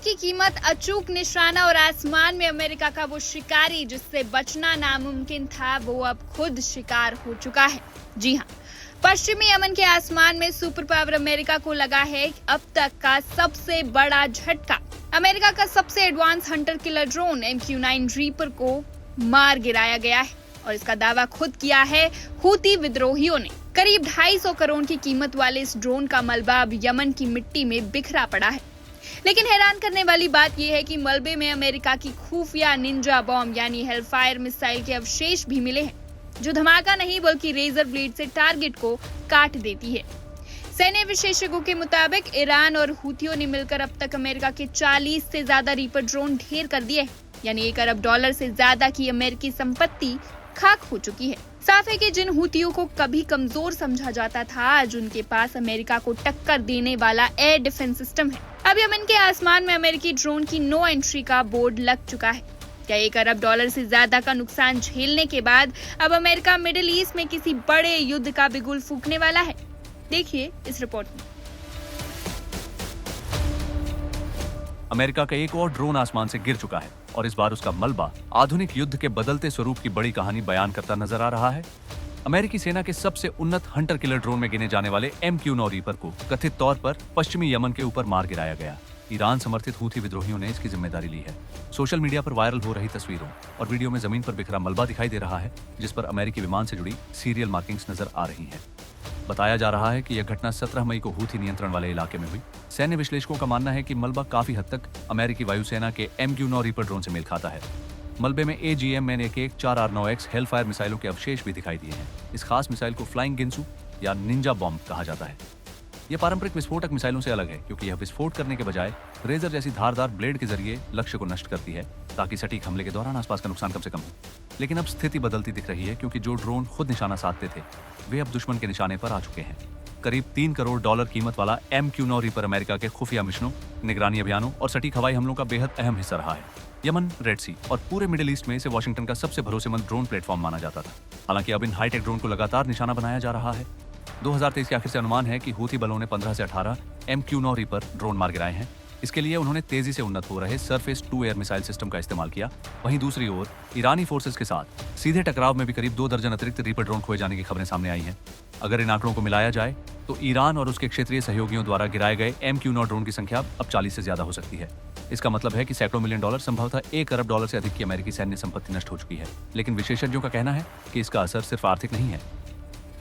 की कीमत, अचूक निशाना और आसमान में अमेरिका का वो शिकारी जिससे बचना नामुमकिन था, वो अब खुद शिकार हो चुका है। जी हाँ, पश्चिमी यमन के आसमान में सुपर पावर अमेरिका को लगा है अब तक का सबसे बड़ा झटका। अमेरिका का सबसे advance Hunter killer drone MQ-9 reaper को मार गिराया गया है और इसका दावा खुद किया है हूती विद्रोहियों ने। करीब 250 करोड़ की कीमत वाले इस ड्रोन का मलबा अब यमन की मिट्टी में बिखरा पड़ा है। लेकिन हैरान करने वाली बात यह है कि मलबे में अमेरिका की खुफिया निंजा बॉम्ब यानी हेलफायर मिसाइल के अवशेष भी मिले हैं, जो धमाका नहीं बल्कि रेजर ब्लेड से टारगेट को काट देती है। सैन्य विशेषज्ञों के मुताबिक ईरान और हूथियों ने मिलकर अब तक अमेरिका के 40 से ज्यादा रीपर ड्रोन ढेर कर दिए, यानी $1 अरब से ज्यादा की अमेरिकी संपत्ति खाक हो चुकी है। साफ है कि जिन हूथियों को कभी कमजोर समझा जाता था, आज उनके पास अमेरिका को टक्कर देने वाला एयर डिफेंस सिस्टम है। अब यमन के आसमान में अमेरिकी ड्रोन की नो एंट्री का बोर्ड लग चुका है। क्या $1 अरब से ज्यादा का नुकसान झेलने के बाद अब अमेरिका मिडिल ईस्ट में किसी बड़े युद्ध का बिगुल फूंकने वाला है? देखिए इस रिपोर्ट में। अमेरिका का एक और ड्रोन आसमान से गिर चुका है और इस बार उसका मलबा आधुनिक युद्ध के बदलते स्वरूप की बड़ी कहानी बयान करता नजर आ रहा है। अमेरिकी सेना के सबसे उन्नत हंटर किलर ड्रोन में गिने जाने वाले MQ-9 रीपर को कथित तौर पर पश्चिमी यमन के ऊपर मार गिराया गया। ईरान समर्थित हूथी विद्रोहियों ने इसकी जिम्मेदारी ली है। सोशल मीडिया पर वायरल हो रही तस्वीरों और वीडियो में जमीन पर बिखरा मलबा दिखाई दे रहा है, जिस पर अमेरिकी विमान से जुड़ी सीरियल मार्किंग्स नजर आ रही हैं। बताया जा रहा है कि यह घटना 17 मई को हूथी नियंत्रण वाले इलाके में हुई। सैन्य विश्लेषकों का मानना है कि मलबा काफी हद तक अमेरिकी वायुसेना के MQ-9 रीपर ड्रोन से मेल खाता है। मलबे में AGM-1 4R9X हेलफायर मिसाइलों के अवशेष भी दिखाई दिए हैं। इस खास मिसाइल को फ्लाइंग गिन्सू या निंजा बॉम्ब कहा जाता है। यह पारंपरिक विस्फोटक मिसाइलों से अलग है क्योंकि यह विस्फोट करने के बजाय रेजर जैसी धारदार ब्लेड के जरिए लक्ष्य को नष्ट करती है, ताकि सटीक हमले के दौरान आसपास का नुकसान कम से कम हो। लेकिन अब स्थिति बदलती दिख रही है क्योंकि जो ड्रोन खुद निशाना साधते थे, वे अब दुश्मन के निशाने पर आ चुके हैं। करीब $3 करोड़ कीमत वाला MQ-9 रीपर अमेरिका के खुफिया मिशनों, निगरानी अभियानों और सटीक हवाई हमलों का बेहद अहम हिस्सा रहा है। यमन, रेड सी और पूरे मिडिल ईस्ट में इसे वॉशिंगटन का सबसे भरोसेमंद ड्रोन प्लेटफॉर्म माना जाता था। हालांकि अब इन हाईटेक ड्रोन को लगातार निशाना बनाया जा रहा है। 2023 के आखिर से अनुमान है कि हूथी बलों ने 15 से 18 MQ-9 रीपर ड्रोन मार गिराए हैं। इसके लिए उन्होंने तेजी से उन्नत हो रहे surface to air missile system का इस्तेमाल किया। वहीं दूसरी ओर ईरानी फोर्सेस के साथ सीधे टकराव में भी करीब 2 दर्जन अतिरिक्त रीपर ड्रोन खोए जाने की खबरें सामने आई हैं। अगर इन आंकड़ों को मिलाया जाए तो ईरान और उसके क्षेत्रीय सहयोगियों द्वारा गिराए गए MQ-9 ड्रोन की संख्या अब 40 से ज्यादा हो सकती है। इसका मतलब है कि सैकड़ों मिलियन डॉलर, संभवतः $1 अरब से अधिक की अमेरिकी सैन्य संपत्ति नष्ट हो चुकी है। लेकिन विशेषज्ञों का कहना है कि इसका असर सिर्फ आर्थिक नहीं है।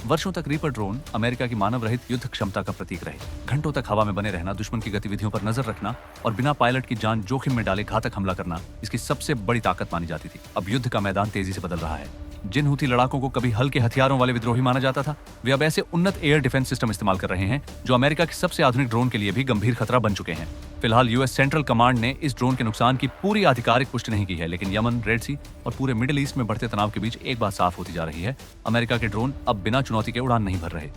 वर्षों तक रीपर ड्रोन अमेरिका की मानव रहित युद्ध क्षमता का प्रतीक रहे। घंटों तक हवा में बने रहना, दुश्मन की गतिविधियों पर नजर रखना और बिना पायलट की जान जोखिम में डाले घातक हमला करना इसकी सबसे बड़ी ताकत मानी जाती थी। अब युद्ध का मैदान तेजी से बदल रहा है। जिन हूथी लड़ाकों को कभी हल्के हथियारों वाले विद्रोही माना जाता था, वे अब ऐसे उन्नत एयर डिफेंस सिस्टम इस्तेमाल कर रहे हैं जो अमेरिका के सबसे आधुनिक ड्रोन के लिए भी गंभीर खतरा बन चुके हैं। फिलहाल US सेंट्रल कमांड ने इस ड्रोन के नुकसान की पूरी आधिकारिक पुष्टि नहीं की है, लेकिन यमन, रेड सी और पूरे मिडिल ईस्ट में बढ़ते तनाव के बीच एक बात साफ होती जा रही है: अमेरिका के ड्रोन अब बिना चुनौती के उड़ान नहीं भर रहे।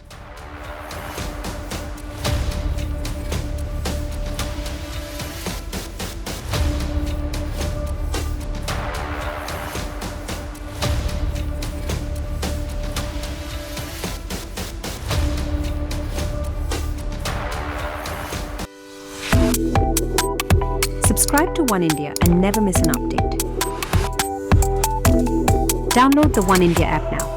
Subscribe to One India and never miss an update. Download the One India app now.